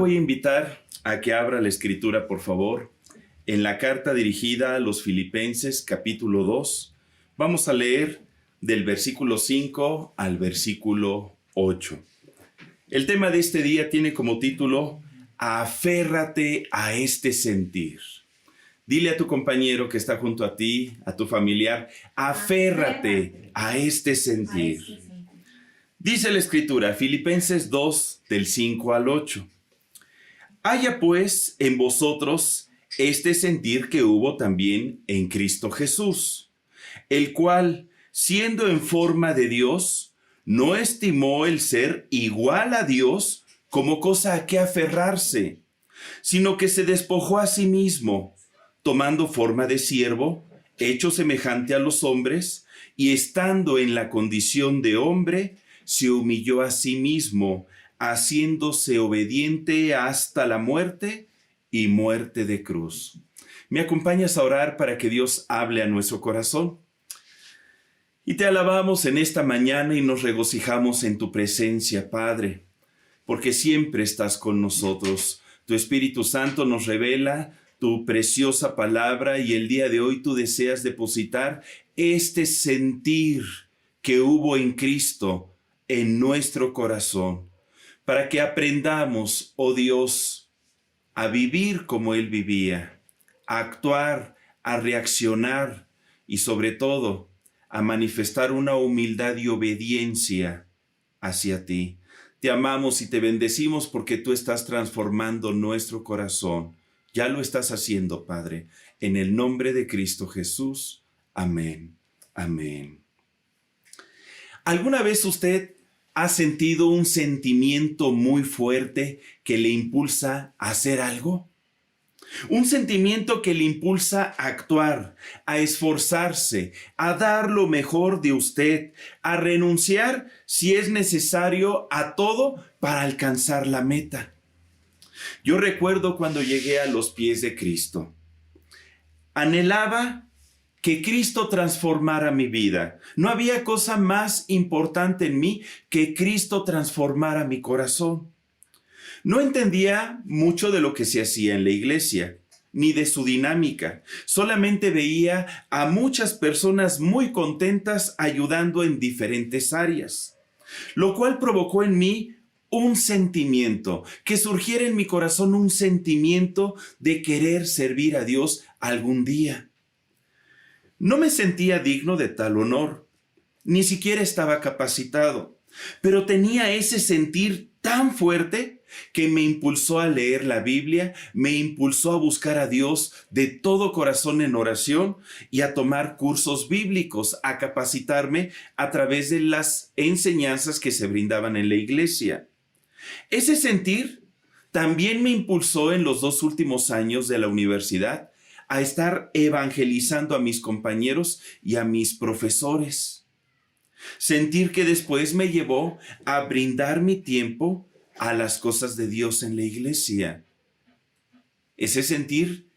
voy a invitar a que abra la escritura, por favor, en la carta dirigida a los Filipenses, capítulo 2. Vamos a leer del versículo 5 al versículo 8. El tema de este día tiene como título, Aférrate a este sentir. Dile a tu compañero que está junto a ti, a tu familiar, aférrate a este sentir. Dice la Escritura, Filipenses 2, del 5 al 8. Haya pues en vosotros este sentir que hubo también en Cristo Jesús, el cual, siendo en forma de Dios, no estimó el ser igual a Dios como cosa a que aferrarse, sino que se despojó a sí mismo, tomando forma de siervo, hecho semejante a los hombres, y estando en la condición de hombre, se humilló a sí mismo, haciéndose obediente hasta la muerte y muerte de cruz. ¿Me acompañas a orar para que Dios hable a nuestro corazón? Y te alabamos en esta mañana y nos regocijamos en tu presencia, Padre, porque siempre estás con nosotros. Tu Espíritu Santo nos revela tu preciosa palabra y el día de hoy tú deseas depositar este sentir que hubo en Cristo en nuestro corazón, para que aprendamos, oh Dios, a vivir como Él vivía, a actuar, a reaccionar y sobre todo a manifestar una humildad y obediencia hacia ti. Te amamos y te bendecimos porque tú estás transformando nuestro corazón. Ya lo estás haciendo, Padre. En el nombre de Cristo Jesús. Amén. Amén. ¿Alguna vez usted ha sentido un sentimiento muy fuerte que le impulsa a hacer algo? Un sentimiento que le impulsa a actuar, a esforzarse, a dar lo mejor de usted, a renunciar si es necesario a todo para alcanzar la meta. Yo recuerdo cuando llegué a los pies de Cristo. Anhelaba que Cristo transformara mi vida. No había cosa más importante en mí que Cristo transformara mi corazón. No entendía mucho de lo que se hacía en la iglesia, ni de su dinámica. Solamente veía a muchas personas muy contentas ayudando en diferentes áreas, lo cual provocó en mí un sentimiento, que surgiera en mi corazón un sentimiento de querer servir a Dios algún día. No me sentía digno de tal honor, ni siquiera estaba capacitado, pero tenía ese sentir tan fuerte que me impulsó a leer la Biblia, me impulsó a buscar a Dios de todo corazón en oración y a tomar cursos bíblicos, a capacitarme a través de las enseñanzas que se brindaban en la iglesia. Ese sentir también me impulsó en los 2 últimos años de la universidad a estar evangelizando a mis compañeros y a mis profesores. Sentir que después me llevó a brindar mi tiempo a las cosas de Dios en la iglesia. Ese sentir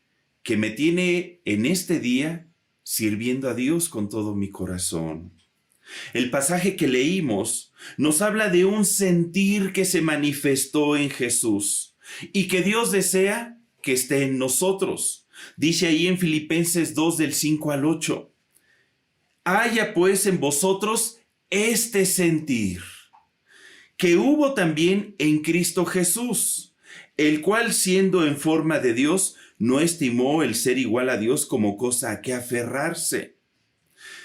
que me tiene en este día sirviendo a Dios con todo mi corazón. El pasaje que leímos nos habla de un sentir que se manifestó en Jesús y que Dios desea que esté en nosotros. Dice ahí en Filipenses 2 del 5 al 8. Haya pues en vosotros este sentir que hubo también en Cristo Jesús, el cual siendo en forma de Dios, no estimó el ser igual a Dios como cosa a que aferrarse,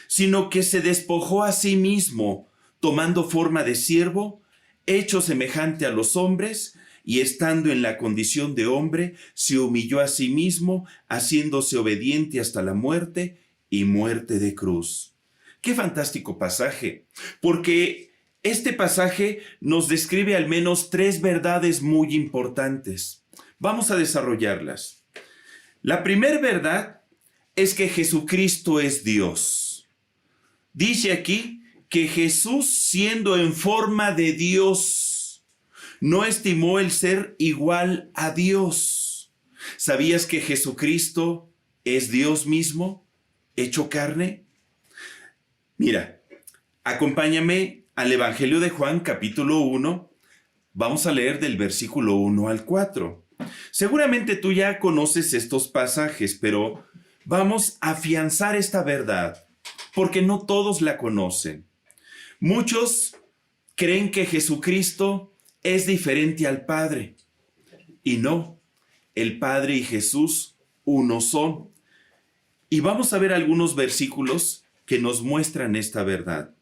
sino que se despojó a sí mismo, tomando forma de siervo, hecho semejante a los hombres, y estando en la condición de hombre, se humilló a sí mismo, haciéndose obediente hasta la muerte y muerte de cruz. ¡Qué fantástico pasaje! Porque este pasaje nos describe al menos 3 verdades muy importantes. Vamos a desarrollarlas. La primera verdad es que Jesucristo es Dios. Dice aquí que Jesús, siendo en forma de Dios, no estimó el ser igual a Dios. ¿Sabías que Jesucristo es Dios mismo, hecho carne? Mira, acompáñame al Evangelio de Juan, capítulo 1, Vamos a leer del versículo 1 al 4. Seguramente tú ya conoces estos pasajes, pero vamos a afianzar esta verdad, porque no todos la conocen. Muchos creen que Jesucristo es diferente al Padre, y no, el Padre y Jesús uno son. Y vamos a ver algunos versículos que nos muestran esta verdad.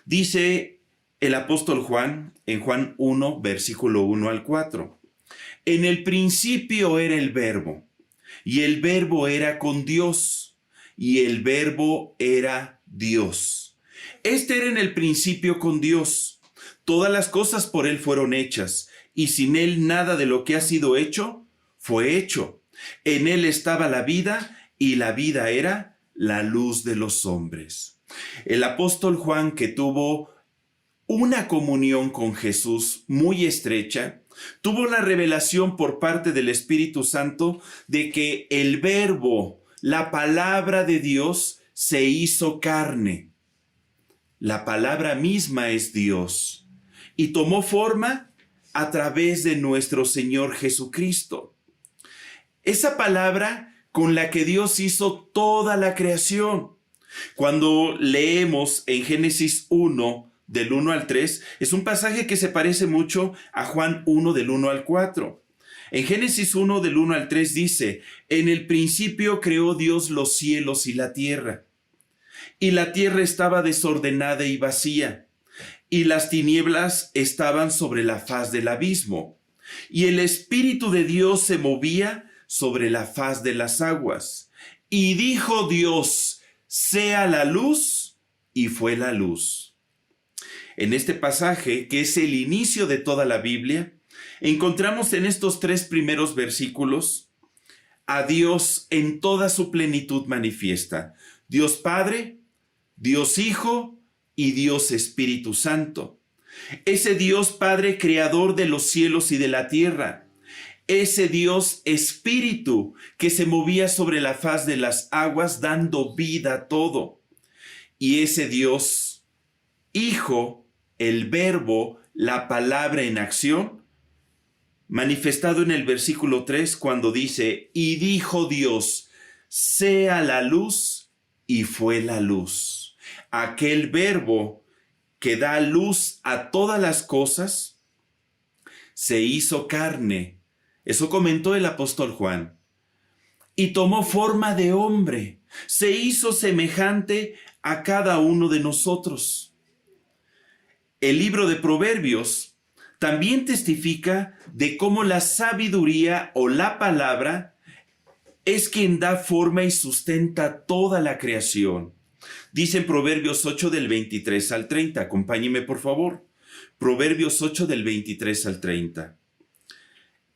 Dice el apóstol Juan en Juan 1, versículo 1 al 4. En el principio era el Verbo, y el Verbo era con Dios, y el Verbo era Dios. Este era en el principio con Dios. Todas las cosas por Él fueron hechas, y sin Él nada de lo que ha sido hecho fue hecho. En Él estaba la vida, y la vida era la luz de los hombres. El apóstol Juan, que tuvo una comunión con Jesús muy estrecha, tuvo la revelación por parte del Espíritu Santo de que el Verbo, la palabra de Dios, se hizo carne. La palabra misma es Dios y tomó forma a través de nuestro Señor Jesucristo. Esa palabra con la que Dios hizo toda la creación. Cuando leemos en Génesis 1, del 1 al 3, es un pasaje que se parece mucho a Juan 1, del 1 al 4. En Génesis 1, del 1 al 3 dice, en el principio creó Dios los cielos y la tierra estaba desordenada y vacía, y las tinieblas estaban sobre la faz del abismo, y el Espíritu de Dios se movía sobre la faz de las aguas. Y dijo Dios, sea la luz, y fue la luz. En este pasaje, que es el inicio de toda la Biblia, encontramos en estos 3 primeros versículos a Dios en toda su plenitud manifiesta. Dios Padre, Dios Hijo y Dios Espíritu Santo. Ese Dios Padre creador de los cielos y de la tierra. Ese Dios Espíritu que se movía sobre la faz de las aguas dando vida a todo. Y ese Dios Hijo, el Verbo, la palabra en acción, manifestado en el versículo 3 cuando dice, y dijo Dios, sea la luz, y fue la luz. Aquel Verbo que da luz a todas las cosas, se hizo carne. Eso comentó el apóstol Juan. Y tomó forma de hombre. Se hizo semejante a cada uno de nosotros. El libro de Proverbios también testifica de cómo la sabiduría o la palabra es quien da forma y sustenta toda la creación. Dice en Proverbios 8 del 23 al 30. Acompáñeme por favor. Proverbios 8 del 23 al 30.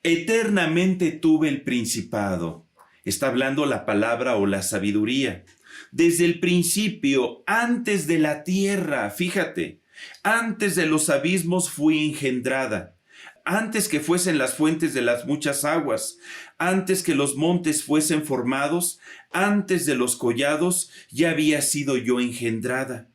Eternamente tuve el principado. Está hablando la palabra o la sabiduría. Desde el principio, antes de la tierra, fíjate, antes de los abismos fui engendrada, antes que fuesen las fuentes de las muchas aguas, antes que los montes fuesen formados, antes de los collados, ya había sido yo engendrada.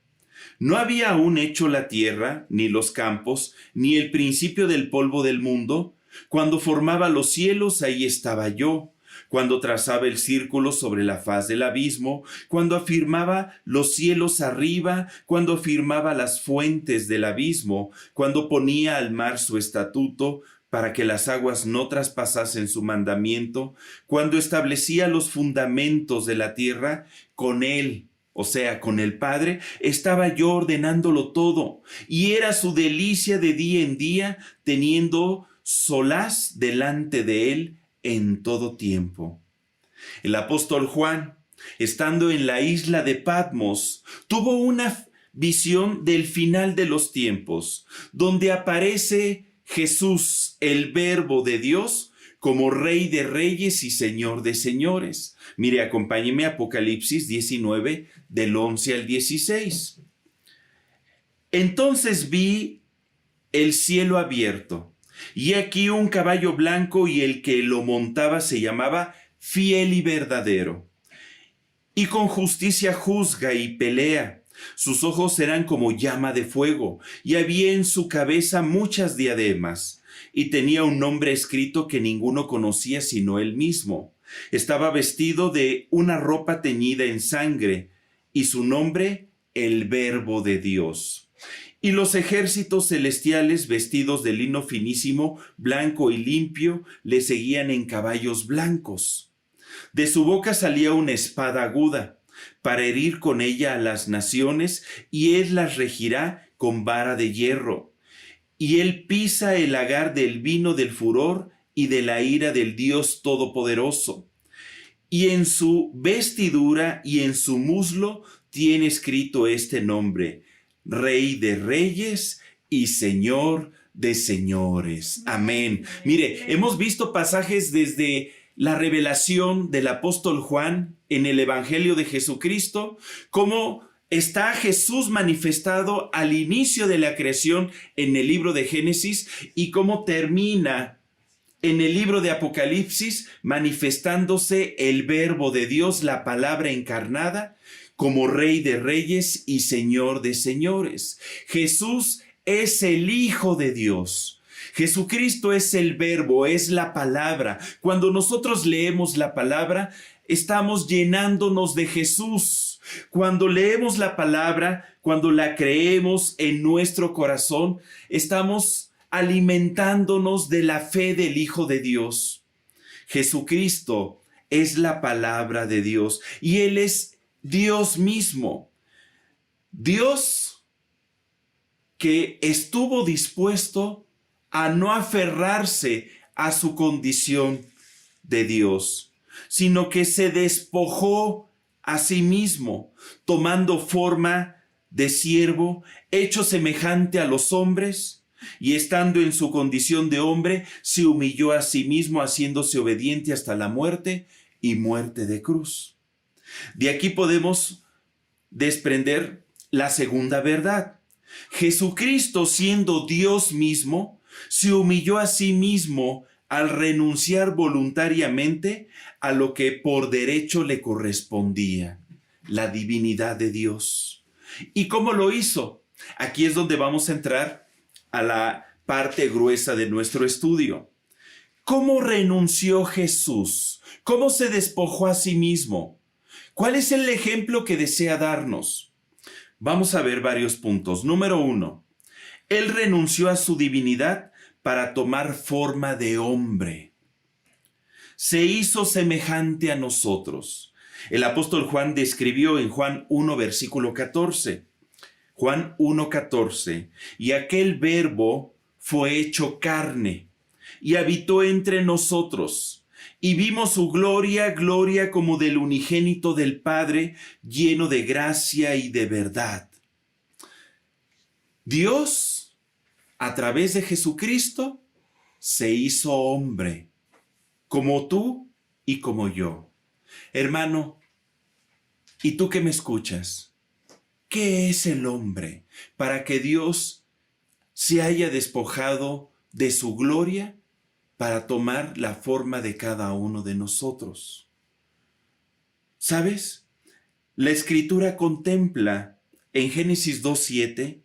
No había aún hecho la tierra, ni los campos, ni el principio del polvo del mundo. Cuando formaba los cielos, ahí estaba yo. Cuando trazaba el círculo sobre la faz del abismo, cuando afirmaba los cielos arriba, cuando afirmaba las fuentes del abismo, cuando ponía al mar su estatuto, para que las aguas no traspasasen su mandamiento, cuando establecía los fundamentos de la tierra, con él, o sea, con el Padre, estaba yo ordenándolo todo, y era su delicia de día en día, teniendo solaz delante de él en todo tiempo. El apóstol Juan, estando en la isla de Patmos, tuvo una visión del final de los tiempos, donde aparece Jesús, el Verbo de Dios, como Rey de Reyes y Señor de Señores. Mire, acompáñeme a Apocalipsis 19, del 11 al 16. Entonces vi el cielo abierto, y aquí un caballo blanco, y el que lo montaba se llamaba Fiel y Verdadero, y con justicia juzga y pelea. Sus ojos eran como llama de fuego, y había en su cabeza muchas diademas. y tenía un nombre escrito que ninguno conocía sino él mismo. Estaba vestido de una ropa teñida en sangre, y su nombre, el Verbo de Dios. Y los ejércitos celestiales, vestidos de lino finísimo, blanco y limpio, le seguían en caballos blancos. De su boca salía una espada aguda, para herir con ella a las naciones, y él las regirá con vara de hierro. Y él pisa el lagar del vino del furor y de la ira del Dios Todopoderoso. Y en su vestidura y en su muslo tiene escrito este nombre: Rey de Reyes y Señor de Señores. Amén. Mire, hemos visto pasajes desde la revelación del apóstol Juan en el Evangelio de Jesucristo, cómo está Jesús manifestado al inicio de la creación en el libro de Génesis y cómo termina en el libro de Apocalipsis manifestándose el Verbo de Dios, la palabra encarnada, como Rey de Reyes y Señor de Señores. Jesús es el Hijo de Dios. Jesucristo es el Verbo, es la palabra. Cuando nosotros leemos la palabra, estamos llenándonos de Jesús. Cuando leemos la palabra, cuando la creemos en nuestro corazón, estamos alimentándonos de la fe del Hijo de Dios. Jesucristo es la palabra de Dios y Él es Dios mismo. Dios que estuvo dispuesto a no aferrarse a su condición de Dios, sino que se despojó a sí mismo, tomando forma de siervo, hecho semejante a los hombres, y estando en su condición de hombre, se humilló a sí mismo, haciéndose obediente hasta la muerte y muerte de cruz. De aquí podemos desprender la segunda verdad. Jesucristo, siendo Dios mismo, se humilló a sí mismo al renunciar voluntariamente a lo que por derecho le correspondía, la divinidad de Dios. ¿Y cómo lo hizo? Aquí es donde vamos a entrar a la parte gruesa de nuestro estudio. ¿Cómo renunció Jesús? ¿Cómo se despojó a sí mismo? ¿Cuál es el ejemplo que desea darnos? Vamos a ver varios puntos. Número 1. Él renunció a su divinidad para tomar forma de hombre. Se hizo semejante a nosotros. El apóstol Juan describió en Juan 1, versículo 14. Juan 1:14, y aquel Verbo fue hecho carne, y habitó entre nosotros, y vimos su gloria, gloria como del unigénito del Padre, lleno de gracia y de verdad. Dios, a través de Jesucristo, se hizo hombre, como tú y como yo. Hermano, ¿y tú que me escuchas? ¿Qué es el hombre para que Dios se haya despojado de su gloria para tomar la forma de cada uno de nosotros? ¿Sabes? La Escritura contempla en Génesis 2:7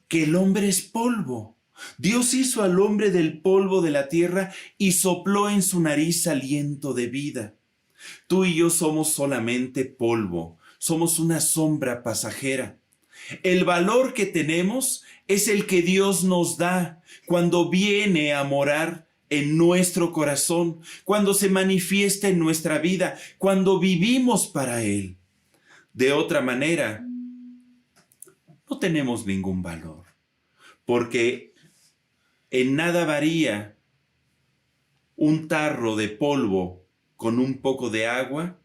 que el hombre es polvo. Dios hizo al hombre del polvo de la tierra y sopló en su nariz aliento de vida. Tú y yo somos solamente polvo. Somos una sombra pasajera. El valor que tenemos es el que Dios nos da cuando viene a morar en nuestro corazón, cuando se manifiesta en nuestra vida, cuando vivimos para Él. De otra manera, no tenemos ningún valor, porque en nada varía un tarro de polvo con un poco de agua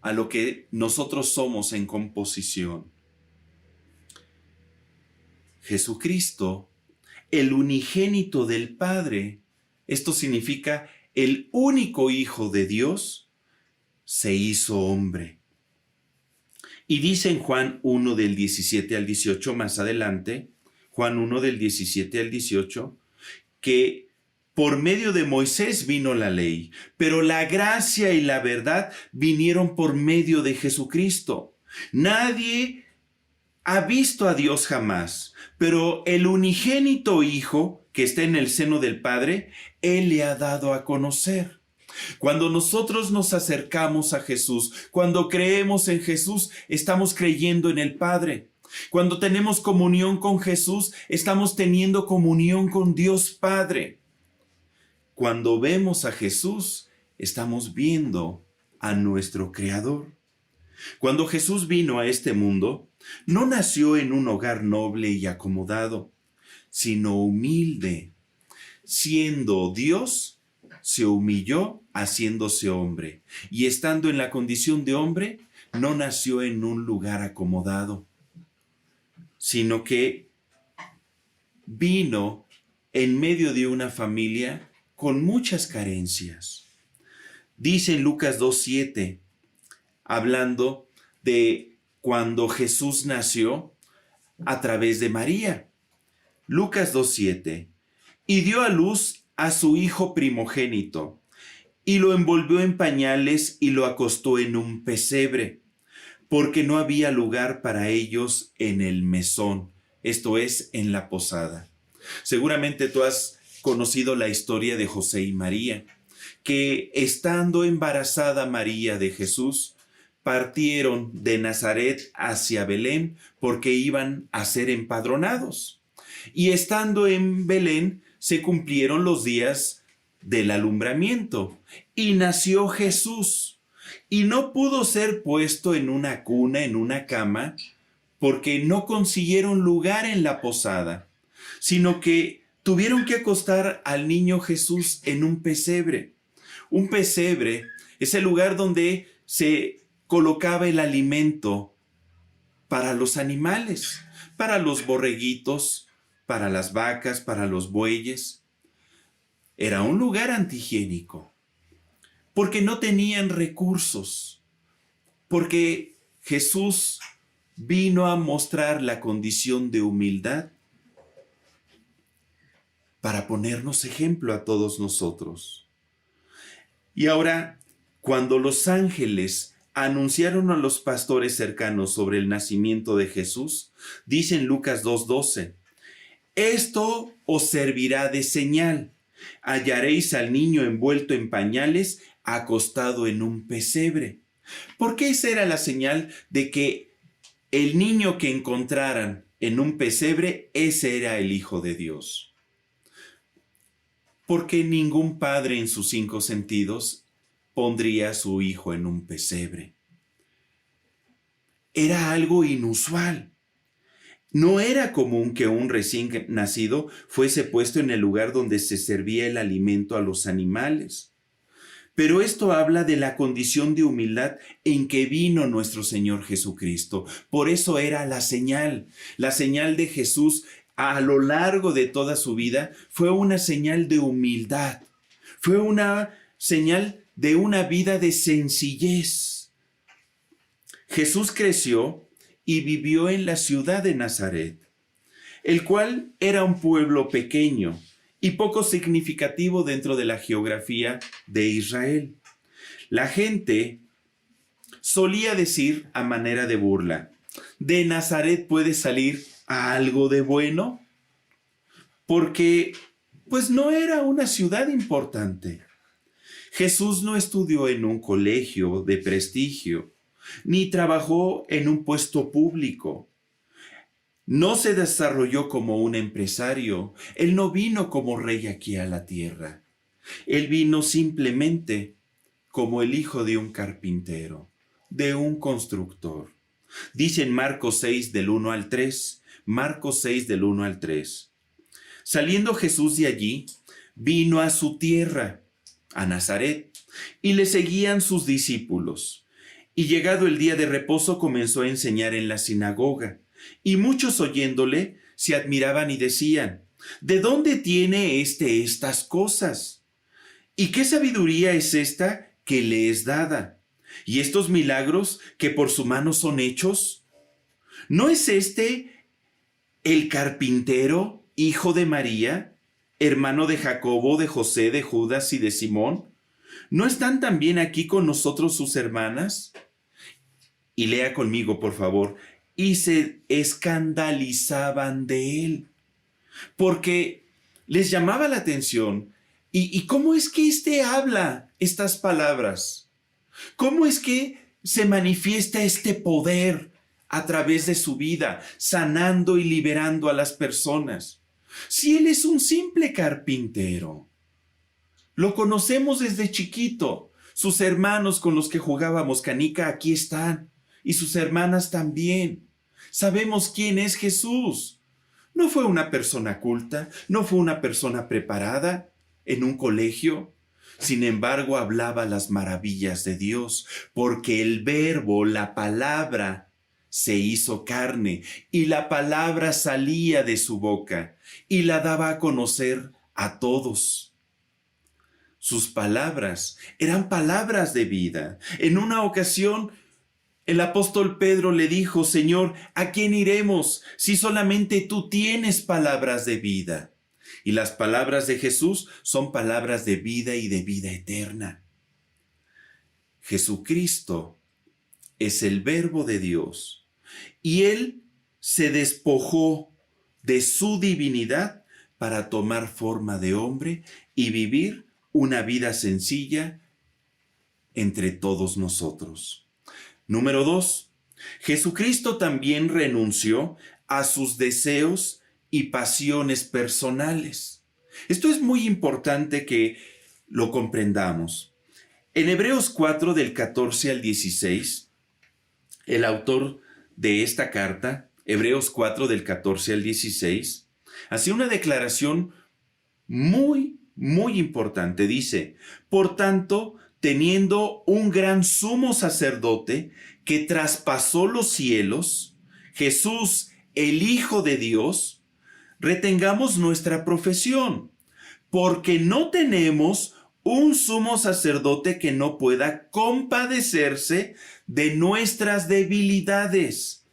a lo que nosotros somos en composición. Jesucristo, el unigénito del Padre, esto significa el único Hijo de Dios, se hizo hombre. Y dice en Juan 1 del 17 al 18, más adelante, Juan 1 del 17 al 18, que por medio de Moisés vino la ley, pero la gracia y la verdad vinieron por medio de Jesucristo. Nadie ha visto a Dios jamás, pero el unigénito Hijo que está en el seno del Padre, Él le ha dado a conocer. Cuando nosotros nos acercamos a Jesús, cuando creemos en Jesús, estamos creyendo en el Padre. Cuando tenemos comunión con Jesús, estamos teniendo comunión con Dios Padre. Cuando vemos a Jesús, estamos viendo a nuestro Creador. Cuando Jesús vino a este mundo, no nació en un hogar noble y acomodado, sino humilde. Siendo Dios, se humilló haciéndose hombre, y estando en la condición de hombre, no nació en un lugar acomodado, sino que vino en medio de una familia con muchas carencias. Dice en Lucas 2:7, hablando de cuando Jesús nació a través de María. Lucas 2:7, y dio a luz a su hijo primogénito, y lo envolvió en pañales y lo acostó en un pesebre, porque no había lugar para ellos en el mesón, esto es, en la posada. Seguramente tú has conocido la historia de José y María, que estando embarazada María de Jesús, partieron de Nazaret hacia Belén porque iban a ser empadronados. Y estando en Belén, se cumplieron los días del alumbramiento y nació Jesús. Y no pudo ser puesto en una cuna, en una cama, porque no consiguieron lugar en la posada, sino que tuvieron que acostar al niño Jesús en un pesebre. Un pesebre es el lugar donde se colocaba el alimento para los animales, para los borreguitos, para las vacas, para los bueyes. Era un lugar antihigiénico, porque no tenían recursos, porque Jesús vino a mostrar la condición de humildad para ponernos ejemplo a todos nosotros. Y ahora, cuando los ángeles anunciaron a los pastores cercanos sobre el nacimiento de Jesús, dice en Lucas 2:12, esto os servirá de señal. Hallaréis al niño envuelto en pañales, acostado en un pesebre. Porque esa era la señal de que el niño que encontraran en un pesebre, ese era el Hijo de Dios. Porque ningún padre en sus 5 sentidos pondría a su hijo en un pesebre. Era algo inusual. No era común que un recién nacido fuese puesto en el lugar donde se servía el alimento a los animales. Pero esto habla de la condición de humildad en que vino nuestro Señor Jesucristo. Por eso era la señal de Jesús a lo largo de toda su vida fue una señal de humildad. Fue una señal de una vida de sencillez. Jesús creció y vivió en la ciudad de Nazaret, el cual era un pueblo pequeño y poco significativo dentro de la geografía de Israel. La gente solía decir a manera de burla, ¿de Nazaret puede salir algo de bueno? Porque pues no era una ciudad importante. Jesús no estudió en un colegio de prestigio, ni trabajó en un puesto público. No se desarrolló como un empresario. Él no vino como rey aquí a la tierra. Él vino simplemente como el hijo de un carpintero, de un constructor. Dice en Marcos 6 del 1 al 3, Marcos 6 del 1 al 3. Saliendo Jesús de allí, vino a su tierra, a Nazaret, y le seguían sus discípulos. Y llegado el día de reposo comenzó a enseñar en la sinagoga, y muchos oyéndole se admiraban y decían, ¿de dónde tiene estas cosas? ¿Y qué sabiduría es esta que le es dada? ¿Y estos milagros que por su mano son hechos? ¿No es este el carpintero, hijo de María, hermano de Jacobo, de José, de Judas y de Simón? ¿No están también aquí con nosotros sus hermanas? Y lea conmigo, por favor, y se escandalizaban de él, porque les llamaba la atención. ¿Y cómo es que éste habla estas palabras? ¿Cómo es que se manifiesta este poder a través de su vida, sanando y liberando a las personas? Si él es un simple carpintero, lo conocemos desde chiquito. Sus hermanos con los que jugábamos canica aquí están, y sus hermanas también. Sabemos quién es Jesús. No fue una persona culta, no fue una persona preparada en un colegio. Sin embargo, hablaba las maravillas de Dios, porque el verbo, la palabra, se hizo carne, y la palabra salía de su boca, y la daba a conocer a todos. Sus palabras eran palabras de vida. En una ocasión, el apóstol Pedro le dijo: Señor, ¿a quién iremos si solamente tú tienes palabras de vida? Y las palabras de Jesús son palabras de vida y de vida eterna. Jesucristo es el Verbo de Dios, y Él se despojó de su divinidad para tomar forma de hombre y vivir una vida sencilla entre todos nosotros. Número 2. Jesucristo también renunció a sus deseos y pasiones personales. Esto es muy importante que lo comprendamos. En Hebreos 4, del 14 al 16, el autor de esta carta, Hebreos 4, del 14 al 16, hace una declaración muy importante. Dice: por tanto, teniendo un gran sumo sacerdote que traspasó los cielos, Jesús, el Hijo de Dios, retengamos nuestra profesión, porque no tenemos un sumo sacerdote que no pueda compadecerse de nuestras debilidades,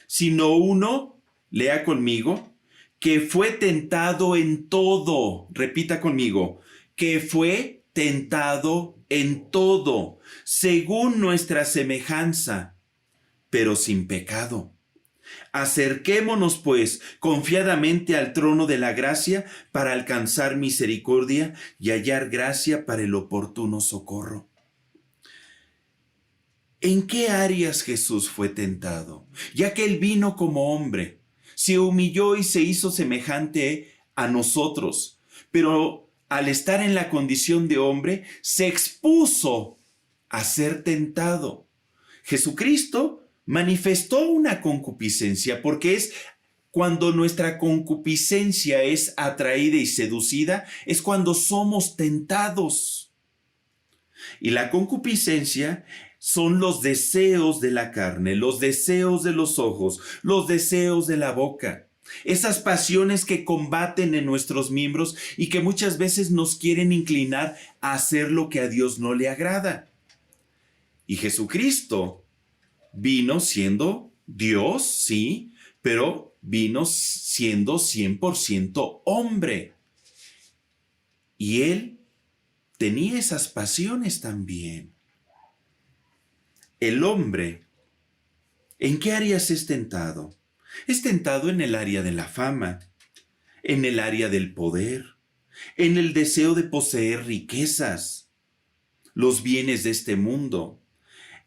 sino uno, lea conmigo, que fue tentado en todo. Repita conmigo: que fue tentado en todo, según nuestra semejanza, pero sin pecado. Acerquémonos, pues, confiadamente al trono de la gracia para alcanzar misericordia y hallar gracia para el oportuno socorro. ¿En qué áreas Jesús fue tentado? Ya que Él vino como hombre, se humilló y se hizo semejante a nosotros, pero al estar en la condición de hombre, se expuso a ser tentado. Jesucristo manifestó una concupiscencia, porque es cuando nuestra concupiscencia es atraída y seducida, es cuando somos tentados. Y la concupiscencia son los deseos de la carne, los deseos de los ojos, los deseos de la boca. Esas pasiones que combaten en nuestros miembros y que muchas veces nos quieren inclinar a hacer lo que a Dios no le agrada. Y Jesucristo vino siendo Dios, sí, pero vino siendo 100% hombre. Y Él tenía esas pasiones también. El hombre, ¿en qué áreas es tentado? Es tentado en el área de la fama, en el área del poder, en el deseo de poseer riquezas, los bienes de este mundo,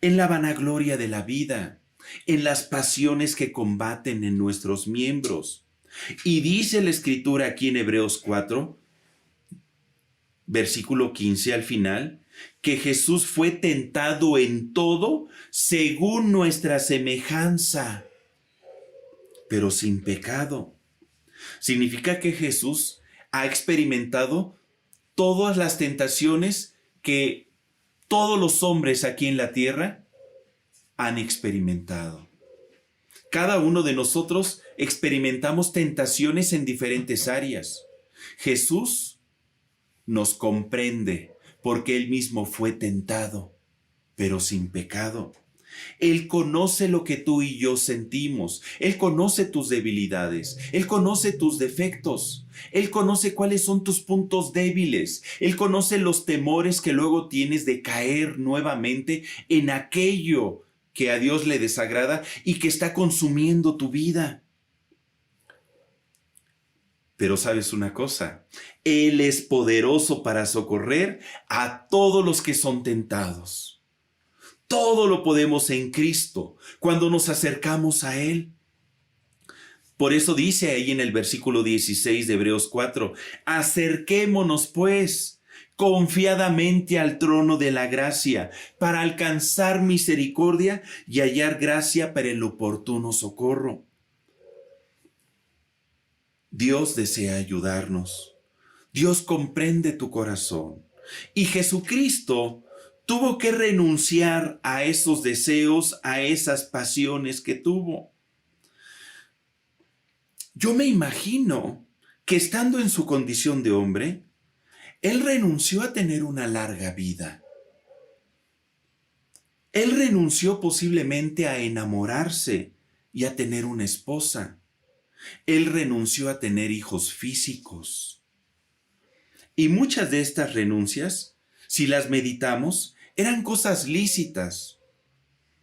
en la vanagloria de la vida, en las pasiones que combaten en nuestros miembros. Y dice la Escritura aquí en Hebreos 4, versículo 15 al final, que Jesús fue tentado en todo según nuestra semejanza, pero sin pecado. Significa que Jesús ha experimentado todas las tentaciones que todos los hombres aquí en la tierra han experimentado. Cada uno de nosotros experimentamos tentaciones en diferentes áreas. Jesús nos comprende porque Él mismo fue tentado, pero sin pecado. Él conoce lo que tú y yo sentimos. Él conoce tus debilidades. Él conoce tus defectos. Él conoce cuáles son tus puntos débiles. Él conoce los temores que luego tienes de caer nuevamente en aquello que a Dios le desagrada y que está consumiendo tu vida. Pero sabes una cosa, Él es poderoso para socorrer a todos los que son tentados. Todo lo podemos en Cristo cuando nos acercamos a Él. Por eso dice ahí en el versículo 16 de Hebreos 4, acerquémonos pues confiadamente al trono de la gracia para alcanzar misericordia y hallar gracia para el oportuno socorro. Dios desea ayudarnos. Dios comprende tu corazón. Y Jesucristo tuvo que renunciar a esos deseos, a esas pasiones que tuvo. Yo me imagino que estando en su condición de hombre, Él renunció a tener una larga vida. Él renunció posiblemente a enamorarse y a tener una esposa. Él renunció a tener hijos físicos. Y muchas de estas renuncias, si las meditamos, eran cosas lícitas.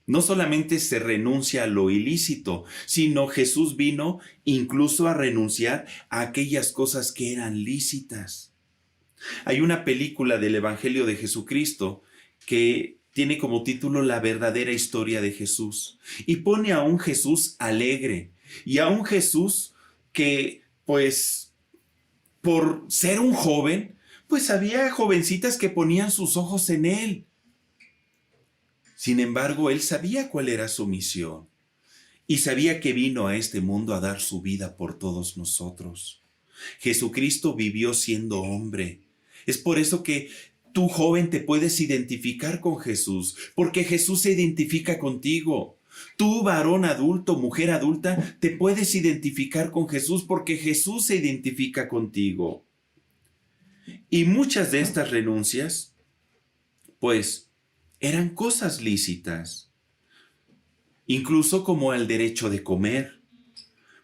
No solamente se renuncia a lo ilícito, sino Jesús vino incluso a renunciar a aquellas cosas que eran lícitas. Hay una película del Evangelio de Jesucristo que tiene como título La verdadera historia de Jesús y pone a un Jesús alegre y a un Jesús que, pues, por ser un joven, pues había jovencitas que ponían sus ojos en él. Sin embargo, él sabía cuál era su misión y sabía que vino a este mundo a dar su vida por todos nosotros. Jesucristo vivió siendo hombre. Es por eso que tú, joven, te puedes identificar con Jesús, porque Jesús se identifica contigo. Tú, varón adulto, mujer adulta, te puedes identificar con Jesús porque Jesús se identifica contigo. Y muchas de estas renuncias, pues, eran cosas lícitas, incluso como el derecho de comer,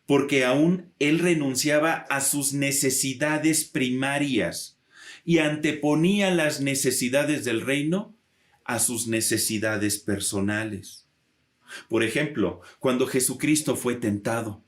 porque aún él renunciaba a sus necesidades primarias y anteponía las necesidades del reino a sus necesidades personales. Por ejemplo, cuando Jesucristo fue tentado,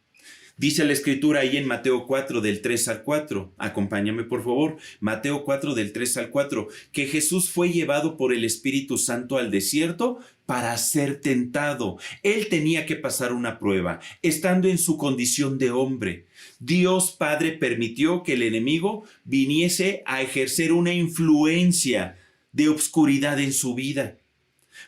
dice la Escritura ahí en Mateo 4 del 3 al 4, acompáñame por favor, Mateo 4 del 3 al 4, que Jesús fue llevado por el Espíritu Santo al desierto para ser tentado. Él tenía que pasar una prueba, estando en su condición de hombre. Dios Padre permitió que el enemigo viniese a ejercer una influencia de obscuridad en su vida,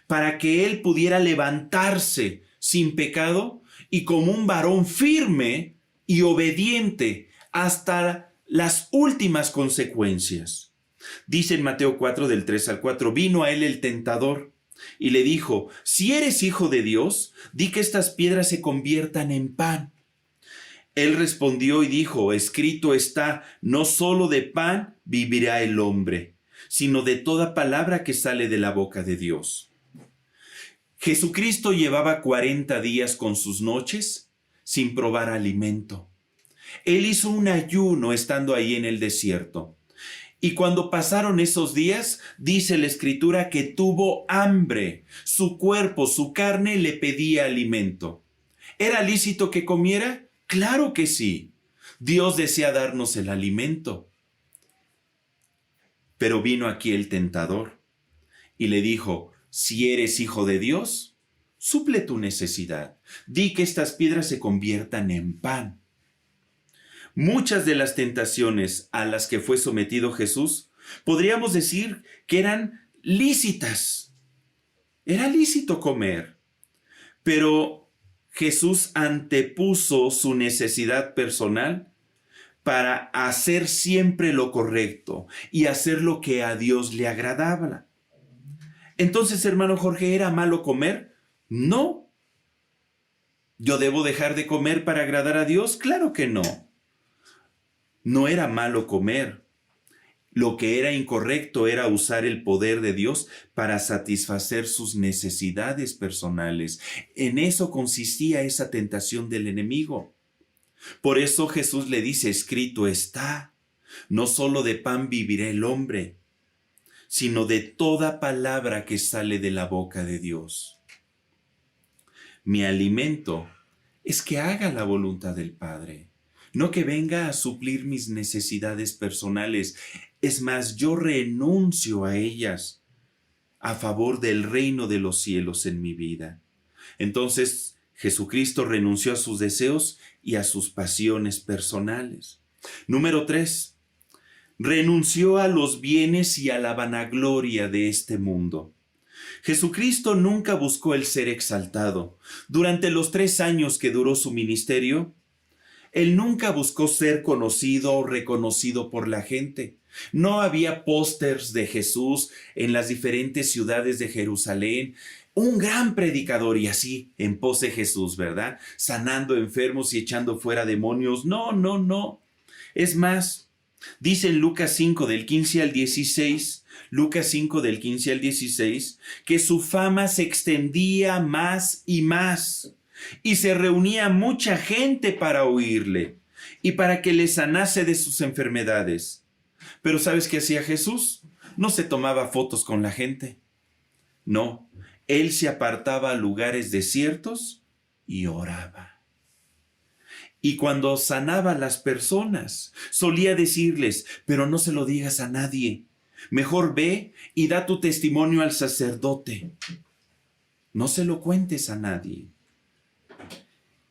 para que él pudiera levantarse sin pecado y como un varón firme y obediente hasta las últimas consecuencias. Dice en Mateo 4 del 3 al 4, vino a él el tentador y le dijo, si eres hijo de Dios, di que estas piedras se conviertan en pan. Él respondió y dijo, escrito está, no solo de pan vivirá el hombre, sino de toda palabra que sale de la boca de Dios. Jesucristo llevaba 40 días con sus noches sin probar alimento. Él hizo un ayuno estando ahí en el desierto. Y cuando pasaron esos días, dice la Escritura que tuvo hambre. Su cuerpo, su carne le pedía alimento. ¿Era lícito que comiera? Claro que sí. Dios desea darnos el alimento. Pero vino aquí el tentador y le dijo, si eres hijo de Dios, suple tu necesidad. Di que estas piedras se conviertan en pan. Muchas de las tentaciones a las que fue sometido Jesús, podríamos decir que eran lícitas. Era lícito comer. Pero Jesús antepuso su necesidad personal para hacer siempre lo correcto y hacer lo que a Dios le agradaba. Entonces, hermano Jorge, ¿era malo comer? No. ¿Yo debo dejar de comer para agradar a Dios? Claro que no. No era malo comer. Lo que era incorrecto era usar el poder de Dios para satisfacer sus necesidades personales. En eso consistía esa tentación del enemigo. Por eso Jesús le dice, escrito está, no solo de pan vivirá el hombre, sino de toda palabra que sale de la boca de Dios. Mi alimento es que haga la voluntad del Padre, no que venga a suplir mis necesidades personales. Es más, yo renuncio a ellas a favor del reino de los cielos en mi vida. Entonces, Jesucristo renunció a sus deseos y a sus pasiones personales. Número 3. Renunció a los bienes y a la vanagloria de este mundo. Jesucristo nunca buscó el ser exaltado. Durante los 3 años que duró su ministerio, Él nunca buscó ser conocido o reconocido por la gente. No había pósters de Jesús en las diferentes ciudades de Jerusalén. Un gran predicador y así en pose Jesús, ¿verdad? Sanando enfermos y echando fuera demonios. No, no, no. Es más, dice en Lucas 5 del 15 al 16, Lucas 5 del 15 al 16, que su fama se extendía más y más, y se reunía mucha gente para oírle y para que le sanase de sus enfermedades. Pero ¿sabes qué hacía Jesús? No se tomaba fotos con la gente. No, Él se apartaba a lugares desiertos y oraba. Y cuando sanaba a las personas, solía decirles, pero no se lo digas a nadie. Mejor ve y da tu testimonio al sacerdote. No se lo cuentes a nadie.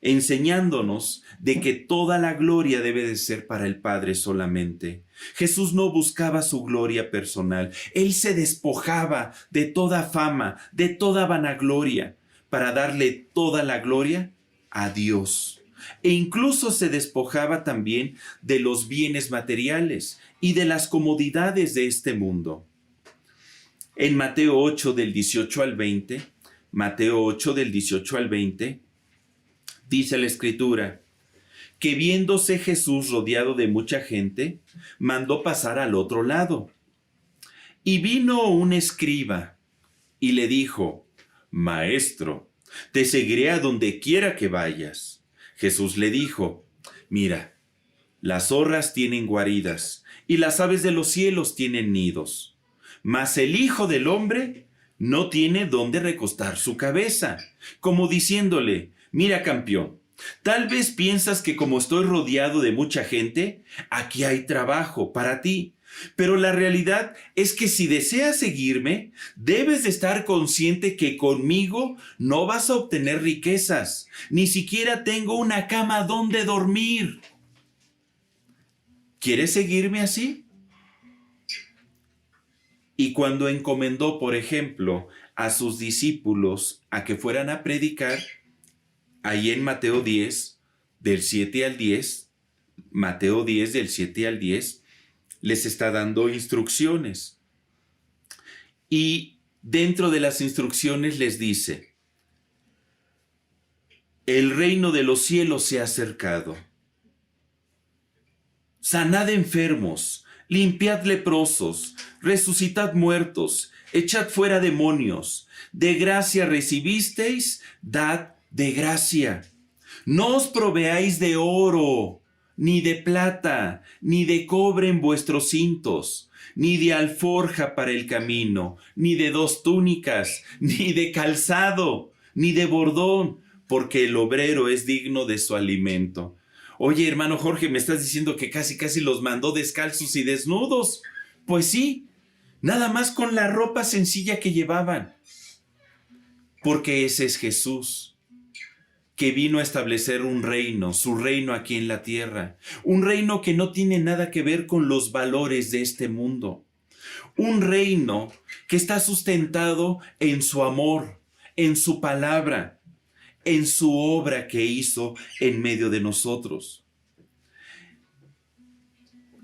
Enseñándonos de que toda la gloria debe de ser para el Padre solamente. Jesús no buscaba su gloria personal. Él se despojaba de toda fama, de toda vanagloria, para darle toda la gloria a Dios. E incluso se despojaba también de los bienes materiales y de las comodidades de este mundo. En Mateo 8 del 18 al 20, Mateo 8 del 18 al 20, dice la Escritura, que viéndose Jesús rodeado de mucha gente, mandó pasar al otro lado. Y vino un escriba y le dijo, Maestro, te seguiré a donde quiera que vayas. Jesús le dijo, mira, las zorras tienen guaridas y las aves de los cielos tienen nidos, mas el Hijo del Hombre no tiene dónde recostar su cabeza, como diciéndole, mira campeón, tal vez piensas que como estoy rodeado de mucha gente, aquí hay trabajo para ti. Pero la realidad es que si deseas seguirme, debes de estar consciente que conmigo no vas a obtener riquezas. Ni siquiera tengo una cama donde dormir. ¿Quieres seguirme así? Y cuando encomendó, por ejemplo, a sus discípulos a que fueran a predicar, ahí en Mateo 10, del 7 al 10, Mateo 10, del 7 al 10, les está dando instrucciones. Y dentro de las instrucciones les dice, el reino de los cielos se ha acercado. Sanad enfermos, limpiad leprosos, resucitad muertos, echad fuera demonios. De gracia recibisteis, dad de gracia. No os proveáis de oro, ni de plata, ni de cobre en vuestros cintos, ni de alforja para el camino, ni de 2 túnicas, ni de calzado, ni de bordón, porque el obrero es digno de su alimento. Oye, hermano Jorge, me estás diciendo que casi los mandó descalzos y desnudos. Pues sí, nada más con la ropa sencilla que llevaban. Porque ese es Jesús, que vino a establecer un reino, su reino aquí en la tierra. Un reino que no tiene nada que ver con los valores de este mundo. Un reino que está sustentado en su amor, en su palabra, en su obra que hizo en medio de nosotros.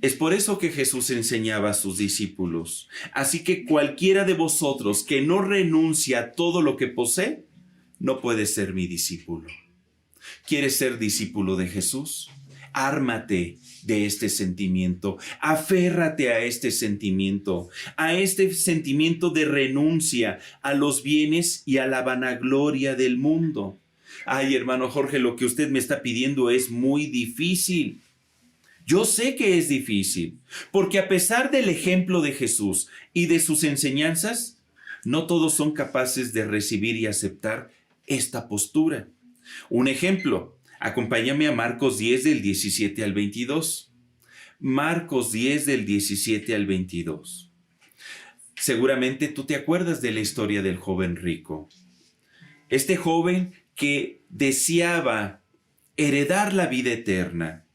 Es por eso que Jesús enseñaba a sus discípulos. Así que cualquiera de vosotros que no renuncia a todo lo que posee, no puede ser mi discípulo. ¿Quieres ser discípulo de Jesús? Ármate de este sentimiento, aférrate a este sentimiento de renuncia a los bienes y a la vanagloria del mundo. Ay, hermano Jorge, lo que usted me está pidiendo es muy difícil. Yo sé que es difícil, porque a pesar del ejemplo de Jesús y de sus enseñanzas, no todos son capaces de recibir y aceptar esta postura. Un ejemplo, acompáñame a Marcos 10 del 17 al 22. Marcos 10 del 17 al 22. Seguramente tú te acuerdas de la historia del joven rico. Este joven que deseaba heredar la vida eterna.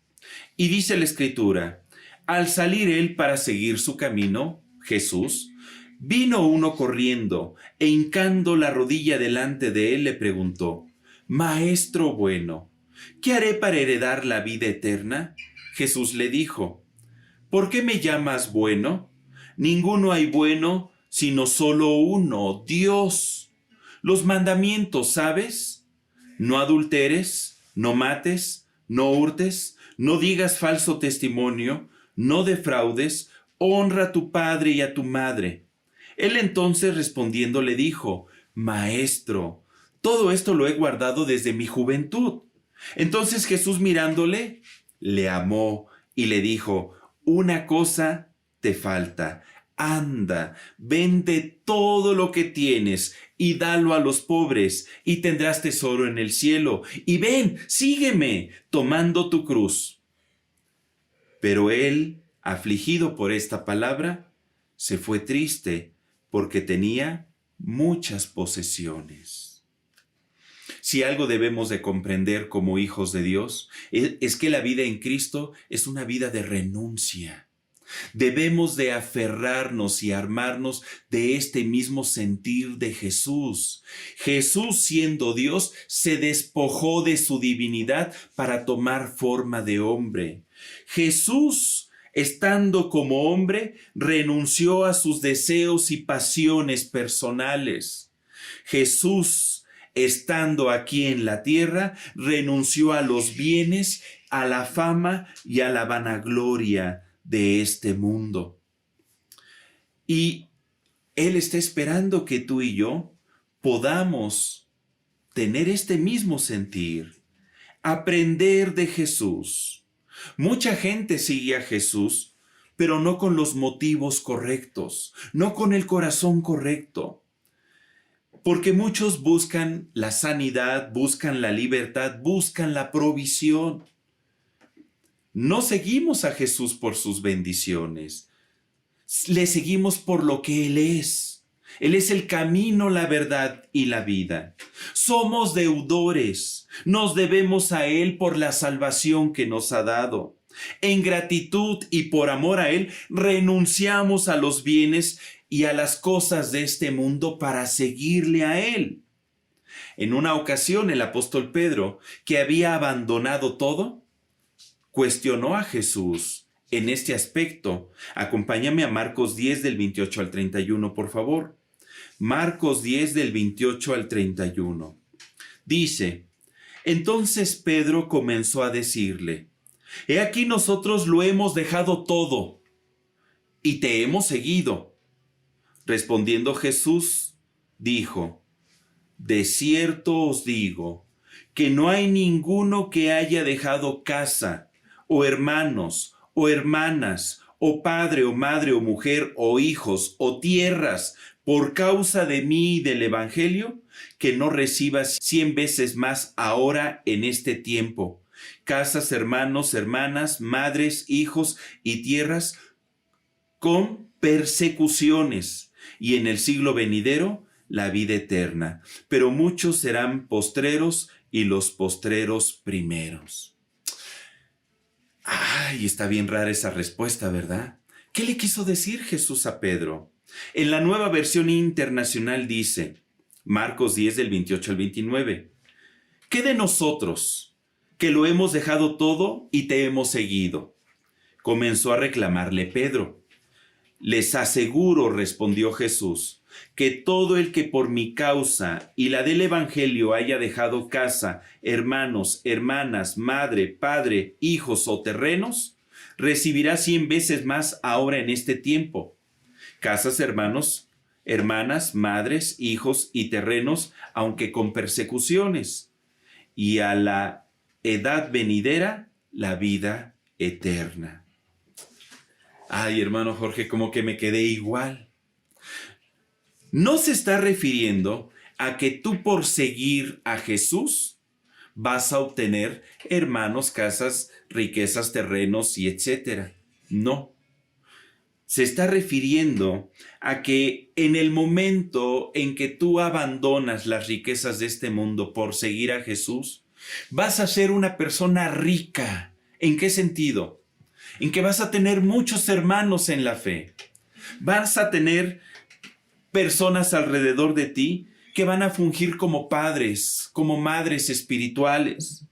Y dice la Escritura, al salir él para seguir su camino, Jesús, vino uno corriendo e hincando la rodilla delante de él le preguntó, Maestro bueno, ¿qué haré para heredar la vida eterna? Jesús le dijo, ¿por qué me llamas bueno? Ninguno hay bueno, sino solo uno, Dios. Los mandamientos, ¿sabes? No adulteres, no mates, no hurtes, no digas falso testimonio, no defraudes, honra a tu padre y a tu madre. Él entonces respondiendo le dijo, Maestro, todo esto lo he guardado desde mi juventud. Entonces Jesús mirándole, le amó y le dijo, una cosa te falta. Anda, vende todo lo que tienes y dalo a los pobres, y tendrás tesoro en el cielo. Y ven, sígueme, tomando tu cruz. Pero él, afligido por esta palabra, se fue triste, porque tenía muchas posesiones. Si algo debemos de comprender como hijos de Dios, es que la vida en Cristo es una vida de renuncia. Debemos de aferrarnos y armarnos de este mismo sentir de Jesús. Jesús, siendo Dios, se despojó de su divinidad para tomar forma de hombre. Jesús, estando como hombre, renunció a sus deseos y pasiones personales. Jesús, estando aquí en la tierra, renunció a los bienes, a la fama y a la vanagloria de este mundo. Y Él está esperando que tú y yo podamos tener este mismo sentir, aprender de Jesús. Mucha gente sigue a Jesús, pero no con los motivos correctos, no con el corazón correcto. Porque muchos buscan la sanidad, buscan la libertad, buscan la provisión. No seguimos a Jesús por sus bendiciones. Le seguimos por lo que Él es. Él es el camino, la verdad y la vida. Somos deudores. Nos debemos a Él por la salvación que nos ha dado. En gratitud y por amor a Él, renunciamos a los bienes y a las cosas de este mundo para seguirle a Él. En una ocasión, el apóstol Pedro, que había abandonado todo, cuestionó a Jesús en este aspecto. Acompáñame a Marcos 10 del 28 al 31, por favor. Marcos 10 del 28 al 31. Dice, entonces Pedro comenzó a decirle, he aquí nosotros lo hemos dejado todo y te hemos seguido. Respondiendo Jesús, dijo, de cierto os digo, que no hay ninguno que haya dejado casa, o hermanos, o hermanas, o padre, o madre, o mujer, o hijos, o tierras, por causa de mí y del Evangelio, que no reciba 100 veces más ahora en este tiempo. Casas, hermanos, hermanas, madres, hijos y tierras, con persecuciones, y en el siglo venidero, la vida eterna. Pero muchos serán postreros, y los postreros primeros. Ay, está bien rara esa respuesta, ¿verdad? ¿Qué le quiso decir Jesús a Pedro? En la Nueva Versión Internacional dice, Marcos 10 del 28 al 29, ¿qué de nosotros, que lo hemos dejado todo y te hemos seguido? Comenzó a reclamarle Pedro. Les aseguro, respondió Jesús, que todo el que por mi causa y la del Evangelio haya dejado casa, hermanos, hermanas, madre, padre, hijos o terrenos, recibirá 100 veces más ahora en este tiempo. Casas, hermanos, hermanas, madres, hijos y terrenos, aunque con persecuciones. Y a la edad venidera, la vida eterna. Ay, hermano Jorge, como que me quedé igual. No se está refiriendo a que tú por seguir a Jesús vas a obtener hermanos, casas, riquezas, terrenos y etcétera. No. Se está refiriendo a que en el momento en que tú abandonas las riquezas de este mundo por seguir a Jesús, vas a ser una persona rica. ¿En qué sentido? En que vas a tener muchos hermanos en la fe. Vas a tener personas alrededor de ti que van a fungir como padres, como madres espirituales.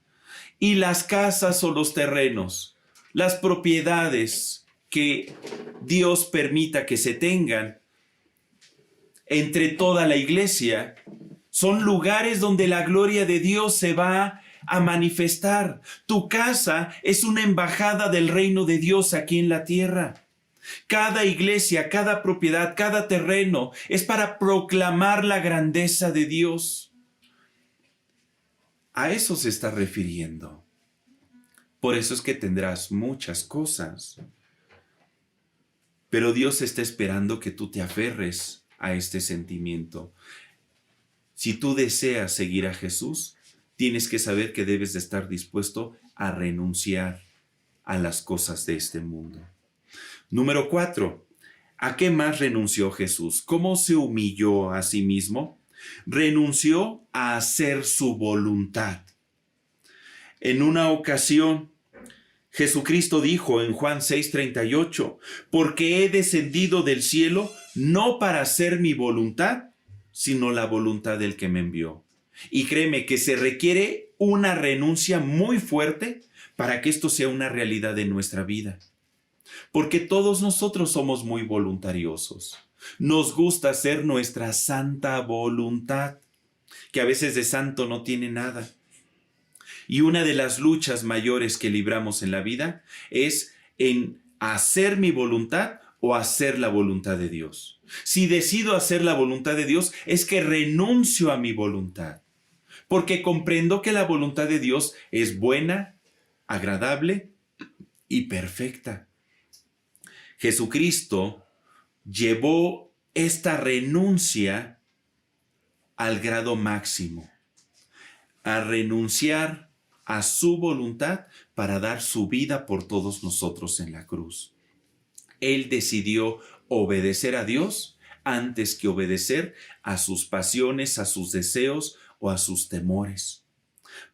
Y las casas o los terrenos, las propiedades que Dios permita que se tengan entre toda la iglesia, son lugares donde la gloria de Dios se va a manifestar. Tu casa es una embajada del reino de Dios aquí en la tierra. Cada iglesia, cada propiedad, cada terreno es para proclamar la grandeza de Dios. A eso se está refiriendo. Por eso es que tendrás muchas cosas. Pero Dios está esperando que tú te aferres a este sentimiento. Si tú deseas seguir a Jesús, tienes que saber que debes de estar dispuesto a renunciar a las cosas de este mundo. Número 4. ¿A qué más renunció Jesús? ¿Cómo se humilló a sí mismo? Renunció a hacer su voluntad. En una ocasión, Jesucristo dijo en Juan 6:38, porque he descendido del cielo no para hacer mi voluntad, sino la voluntad del que me envió. Y créeme que se requiere una renuncia muy fuerte para que esto sea una realidad en nuestra vida. Porque todos nosotros somos muy voluntariosos. Nos gusta hacer nuestra santa voluntad, que a veces de santo no tiene nada. Y una de las luchas mayores que libramos en la vida es en hacer mi voluntad o hacer la voluntad de Dios. Si decido hacer la voluntad de Dios, es que renuncio a mi voluntad, porque comprendo que la voluntad de Dios es buena, agradable y perfecta. Jesucristo llevó esta renuncia al grado máximo, a renunciar a su voluntad para dar su vida por todos nosotros en la cruz. Él decidió obedecer a Dios antes que obedecer a sus pasiones, a sus deseos o a sus temores.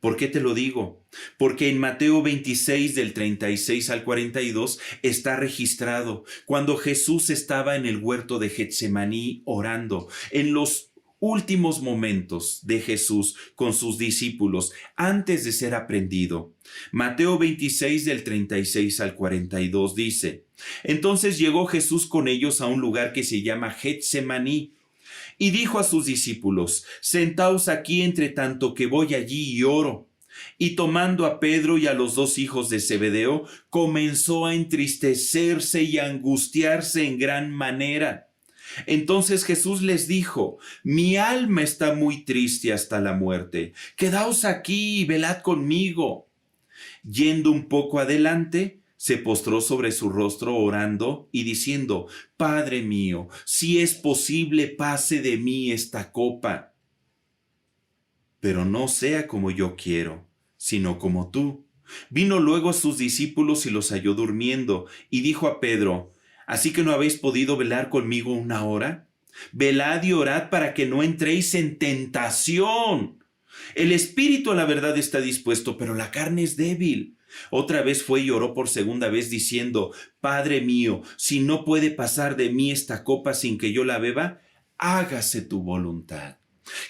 ¿Por qué te lo digo? Porque en Mateo 26 del 36 al 42 está registrado cuando Jesús estaba en el huerto de Getsemaní orando, en los últimos momentos de Jesús con sus discípulos antes de ser aprehendido. Mateo 26 del 36 al 42 dice, entonces llegó Jesús con ellos a un lugar que se llama Getsemaní y dijo a sus discípulos, sentaos aquí entre tanto que voy allí y oro. Y tomando a Pedro y a los dos hijos de Zebedeo, comenzó a entristecerse y a angustiarse en gran manera. Entonces Jesús les dijo, mi alma está muy triste hasta la muerte. Quedaos aquí y velad conmigo. Yendo un poco adelante, se postró sobre su rostro orando y diciendo, Padre mío, si es posible, pase de mí esta copa. Pero no sea como yo quiero, sino como tú. Vino luego a sus discípulos y los halló durmiendo, y dijo a Pedro, ¿así que no habéis podido velar conmigo una hora? Velad y orad para que no entréis en tentación. El espíritu a la verdad está dispuesto, pero la carne es débil. Otra vez fue y oró por segunda vez diciendo, Padre mío, si no puede pasar de mí esta copa sin que yo la beba, hágase tu voluntad.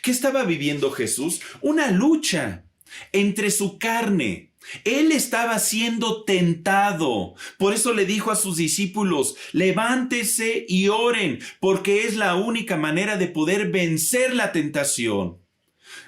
¿Qué estaba viviendo Jesús? Una lucha entre su carne. Él estaba siendo tentado. Por eso le dijo a sus discípulos, levántese y oren, porque es la única manera de poder vencer la tentación.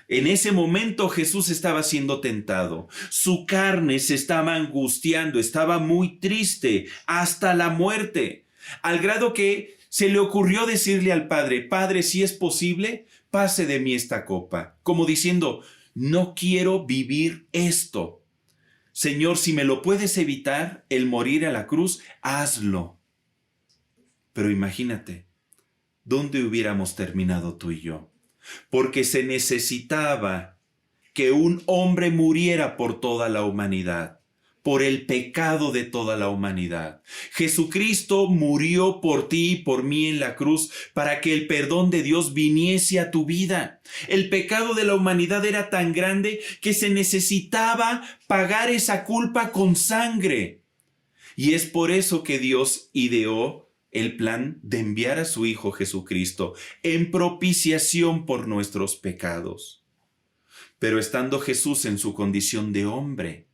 En ese momento Jesús estaba siendo tentado. Su carne se estaba angustiando, estaba muy triste hasta la muerte, al grado que se le ocurrió decirle al Padre, Padre, si es posible, pase de mí esta copa, como diciendo, no quiero vivir esto. Señor, si me lo puedes evitar, el morir a la cruz, hazlo. Pero imagínate, ¿dónde hubiéramos terminado tú y yo? porque se necesitaba que un hombre muriera por toda la humanidad, por el pecado de toda la humanidad. Jesucristo murió por ti y por mí en la cruz para que el perdón de Dios viniese a tu vida. El pecado de la humanidad era tan grande que se necesitaba pagar esa culpa con sangre. Y es por eso que Dios ideó el plan de enviar a su Hijo Jesucristo en propiciación por nuestros pecados. Pero estando Jesús en su condición de hombre,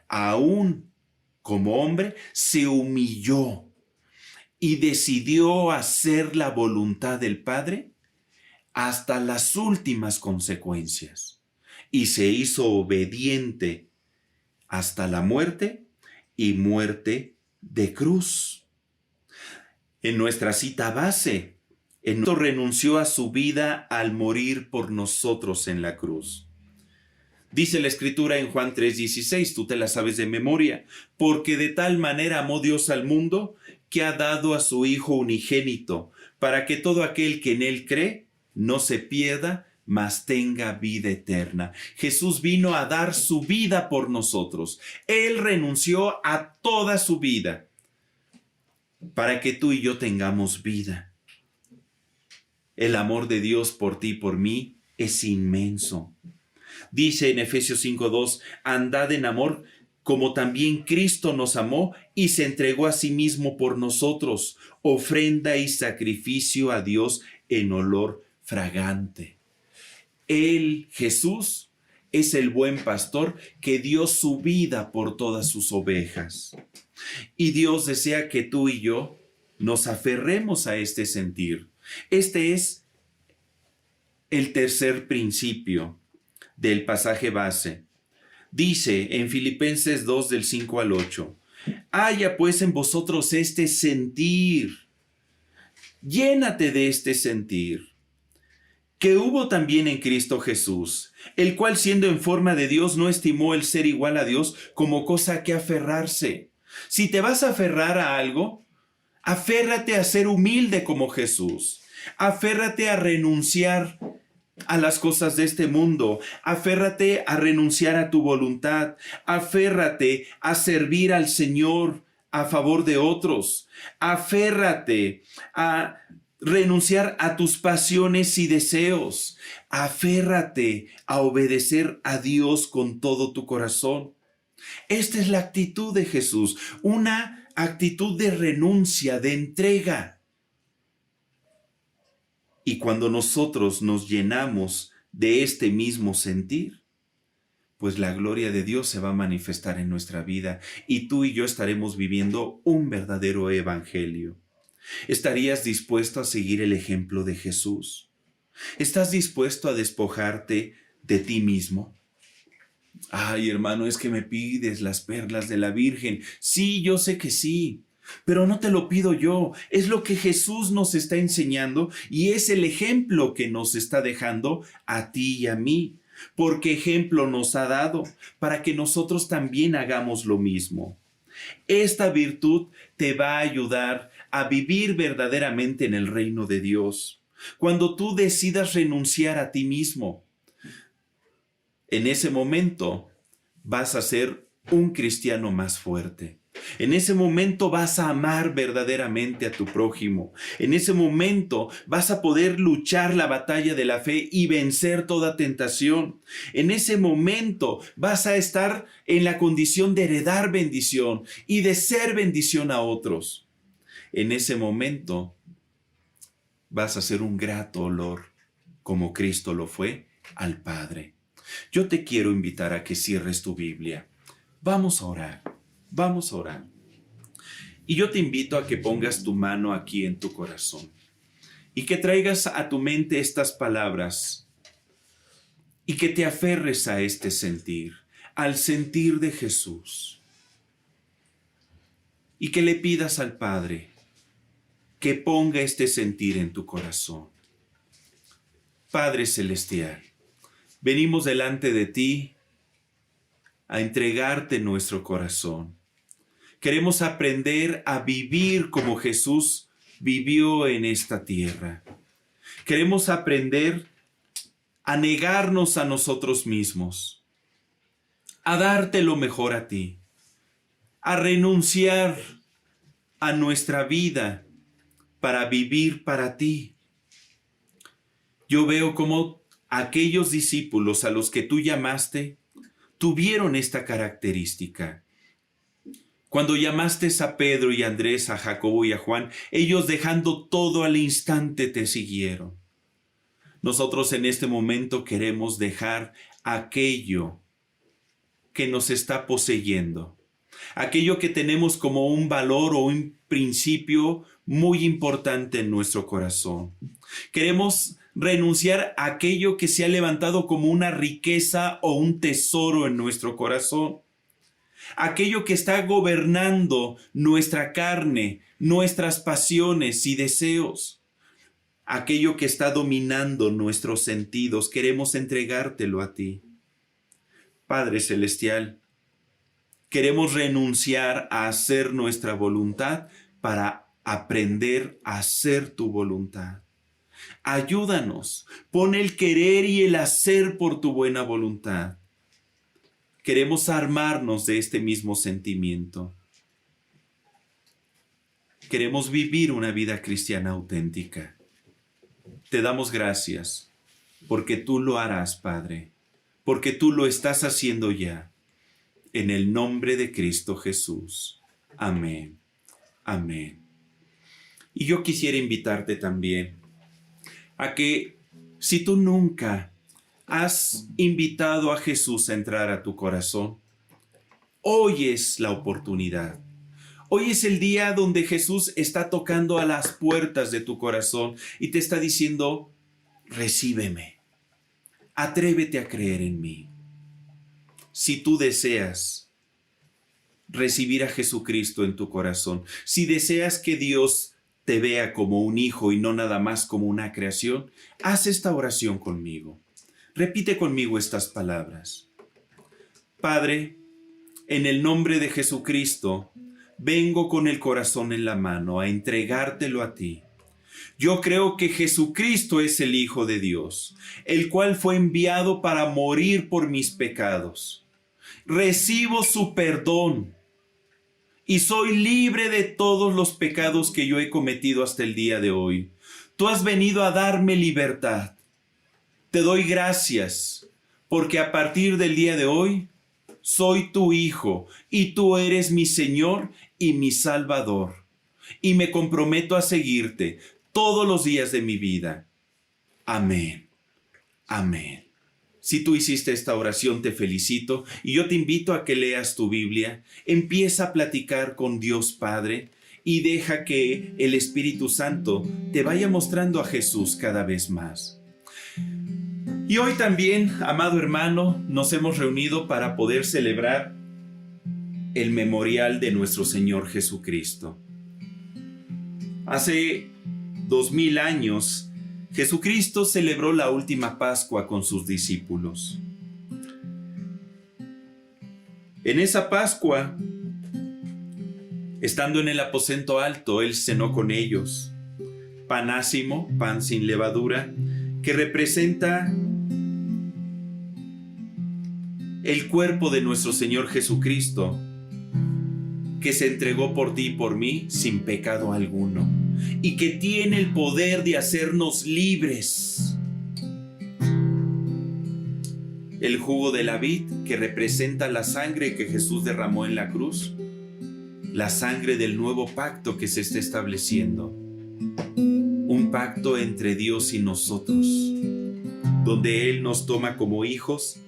aún como hombre, se humilló y decidió hacer la voluntad del Padre hasta las últimas consecuencias. Y se hizo obediente hasta la muerte y muerte de cruz. En nuestra cita base, renunció a su vida al morir por nosotros en la cruz. Dice la Escritura en Juan 3:16, tú te la sabes de memoria, porque de tal manera amó Dios al mundo que ha dado a su Hijo unigénito, para que todo aquel que en él cree no se pierda, mas tenga vida eterna. Jesús vino a dar su vida por nosotros. Él renunció a toda su vida para que tú y yo tengamos vida. El amor de Dios por ti y por mí es inmenso. Dice en Efesios 5:2, andad en amor como también Cristo nos amó y se entregó a sí mismo por nosotros, ofrenda y sacrificio a Dios en olor fragante. Él, Jesús, es el buen pastor que dio su vida por todas sus ovejas. Y Dios desea que tú y yo nos aferremos a este sentir. Este es el tercer principio del pasaje base. Dice en Filipenses 2 del 5 al 8, haya pues en vosotros este sentir, llénate de este sentir, que hubo también en Cristo Jesús, el cual siendo en forma de Dios no estimó el ser igual a Dios como cosa a que aferrarse. Si te vas a aferrar a algo, aférrate a ser humilde como Jesús, aférrate a renunciar a las cosas de este mundo, aférrate a renunciar a tu voluntad, aférrate a servir al Señor a favor de otros, aférrate a renunciar a tus pasiones y deseos, aférrate a obedecer a Dios con todo tu corazón. Esta es la actitud de Jesús, una actitud de renuncia, de entrega. Y cuando nosotros nos llenamos de este mismo sentir, pues la gloria de Dios se va a manifestar en nuestra vida y tú y yo estaremos viviendo un verdadero evangelio. ¿Estarías dispuesto a seguir el ejemplo de Jesús? ¿Estás dispuesto a despojarte de ti mismo? Ay, hermano, es que me pides las perlas de la Virgen. Sí, yo sé que sí. Pero no te lo pido yo, es lo que Jesús nos está enseñando y es el ejemplo que nos está dejando a ti y a mí, porque ejemplo nos ha dado para que nosotros también hagamos lo mismo. Esta virtud te va a ayudar a vivir verdaderamente en el reino de Dios. Cuando tú decidas renunciar a ti mismo, en ese momento vas a ser un cristiano más fuerte. En ese momento vas a amar verdaderamente a tu prójimo. En ese momento vas a poder luchar la batalla de la fe y vencer toda tentación. En ese momento vas a estar en la condición de heredar bendición y de ser bendición a otros. En ese momento vas a ser un grato olor, como Cristo lo fue, al Padre. Yo te quiero invitar a que cierres tu Biblia. Vamos a orar. Vamos a orar. Y yo te invito a que pongas tu mano aquí en tu corazón y que traigas a tu mente estas palabras y que te aferres a este sentir, al sentir de Jesús. Y que le pidas al Padre que ponga este sentir en tu corazón. Padre Celestial, venimos delante de ti a entregarte nuestro corazón. Queremos aprender a vivir como Jesús vivió en esta tierra. Queremos aprender a negarnos a nosotros mismos, a darte lo mejor a ti, a renunciar a nuestra vida para vivir para ti. Yo veo cómo aquellos discípulos a los que tú llamaste tuvieron esta característica. Cuando llamaste a Pedro y a Andrés, a Jacobo y a Juan, ellos dejando todo al instante te siguieron. Nosotros en este momento queremos dejar aquello que nos está poseyendo, aquello que tenemos como un valor o un principio muy importante en nuestro corazón. Queremos renunciar a aquello que se ha levantado como una riqueza o un tesoro en nuestro corazón. Aquello que está gobernando nuestra carne, nuestras pasiones y deseos. Aquello que está dominando nuestros sentidos, queremos entregártelo a ti. Padre Celestial, queremos renunciar a hacer nuestra voluntad para aprender a hacer tu voluntad. Ayúdanos, pon el querer y el hacer por tu buena voluntad. Queremos armarnos de este mismo sentimiento. Queremos vivir una vida cristiana auténtica. Te damos gracias, porque tú lo harás, Padre, porque tú lo estás haciendo ya. En el nombre de Cristo Jesús. Amén. Amén. Y yo quisiera invitarte también a que, si tú nunca has invitado a Jesús a entrar a tu corazón, hoy es la oportunidad. Hoy es el día donde Jesús está tocando a las puertas de tu corazón y te está diciendo, recíbeme, atrévete a creer en mí. Si tú deseas recibir a Jesucristo en tu corazón, si deseas que Dios te vea como un hijo y no nada más como una creación, haz esta oración conmigo. Repite conmigo estas palabras. Padre, en el nombre de Jesucristo, vengo con el corazón en la mano a entregártelo a ti. Yo creo que Jesucristo es el Hijo de Dios, el cual fue enviado para morir por mis pecados. Recibo su perdón y soy libre de todos los pecados que yo he cometido hasta el día de hoy. Tú has venido a darme libertad. Te doy gracias porque a partir del día de hoy soy tu hijo y tú eres mi Señor y mi Salvador. Y me comprometo a seguirte todos los días de mi vida. Amén. Amén. Si tú hiciste esta oración, te felicito y yo te invito a que leas tu Biblia, empieza a platicar con Dios Padre y deja que el Espíritu Santo te vaya mostrando a Jesús cada vez más. Y hoy también, amado hermano, nos hemos reunido para poder celebrar el memorial de nuestro Señor Jesucristo. Hace 2000 años, Jesucristo celebró la última Pascua con sus discípulos. En esa Pascua, estando en el aposento alto, Él cenó con ellos. Pan ácimo, pan sin levadura, que representa el cuerpo de nuestro Señor Jesucristo, que se entregó por ti y por mí sin pecado alguno, y que tiene el poder de hacernos libres. El jugo de la vid, que representa la sangre que Jesús derramó en la cruz, la sangre del nuevo pacto que se está estableciendo, un pacto entre Dios y nosotros, donde Él nos toma como hijos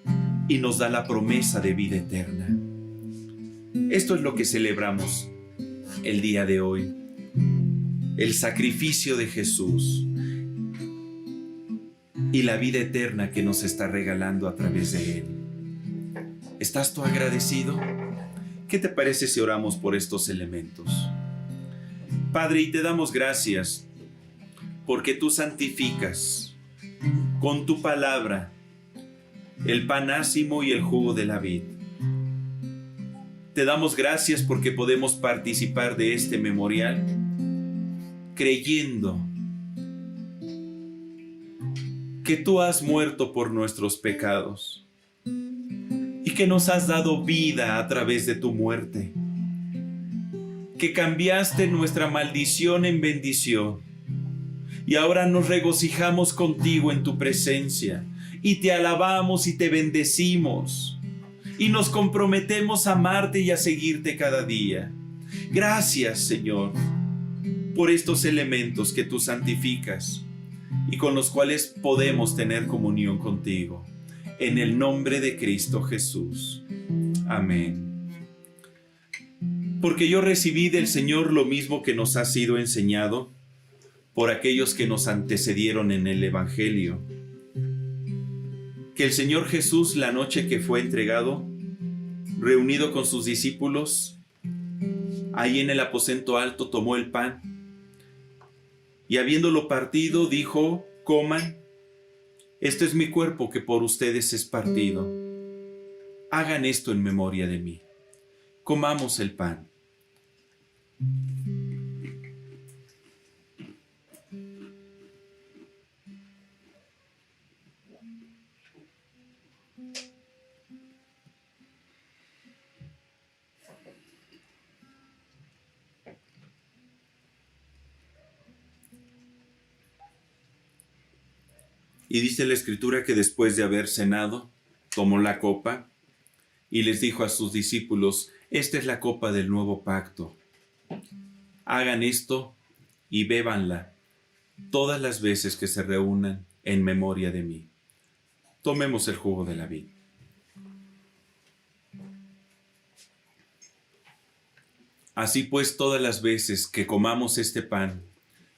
y nos da la promesa de vida eterna. Esto es lo que celebramos el día de hoy, el sacrificio de Jesús y la vida eterna que nos está regalando a través de Él. ¿Estás tú agradecido? ¿Qué te parece si oramos por estos elementos? Padre, y te damos gracias porque tú santificas con tu palabra el pan ácimo y el jugo de la vid. Te damos gracias porque podemos participar de este memorial creyendo que tú has muerto por nuestros pecados y que nos has dado vida a través de tu muerte, que cambiaste nuestra maldición en bendición y ahora nos regocijamos contigo en tu presencia y te alabamos y te bendecimos y nos comprometemos a amarte y a seguirte cada día. Gracias, Señor, por estos elementos que tú santificas y con los cuales podemos tener comunión contigo. En el nombre de Cristo Jesús. Amén. Porque yo recibí del Señor lo mismo que nos ha sido enseñado por aquellos que nos antecedieron en el Evangelio. Que el Señor Jesús, la noche que fue entregado, reunido con sus discípulos, ahí en el aposento alto tomó el pan y habiéndolo partido dijo: coman, este es mi cuerpo que por ustedes es partido. Hagan esto en memoria de mí. Comamos el pan. Y dice la Escritura que después de haber cenado, tomó la copa y les dijo a sus discípulos: esta es la copa del nuevo pacto. Hagan esto y bébanla todas las veces que se reúnan en memoria de mí. Tomemos el jugo de la vid. Así pues, todas las veces que comamos este pan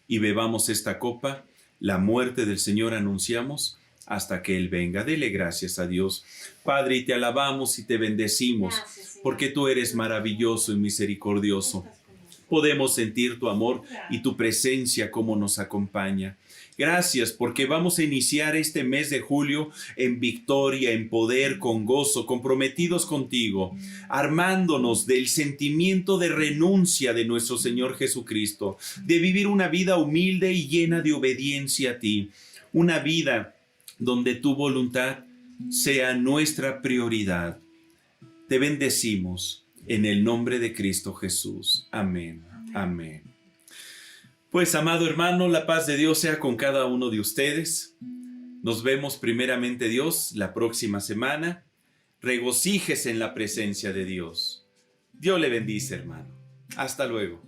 y bebamos esta copa, la muerte del Señor anunciamos hasta que Él venga. Dele gracias a Dios. Padre, y te alabamos y te bendecimos, porque tú eres maravilloso y misericordioso. Podemos sentir tu amor y tu presencia como nos acompaña. Gracias porque vamos a iniciar este mes de julio en victoria, en poder, con gozo, comprometidos contigo, armándonos del sentimiento de renuncia de nuestro Señor Jesucristo, de vivir una vida humilde y llena de obediencia a ti, una vida donde tu voluntad sea nuestra prioridad. Te bendecimos en el nombre de Cristo Jesús. Amén. Amén. Pues, amado hermano, la paz de Dios sea con cada uno de ustedes. Nos vemos primeramente Dios la próxima semana. Regocíjese en la presencia de Dios. Dios le bendice, hermano. Hasta luego.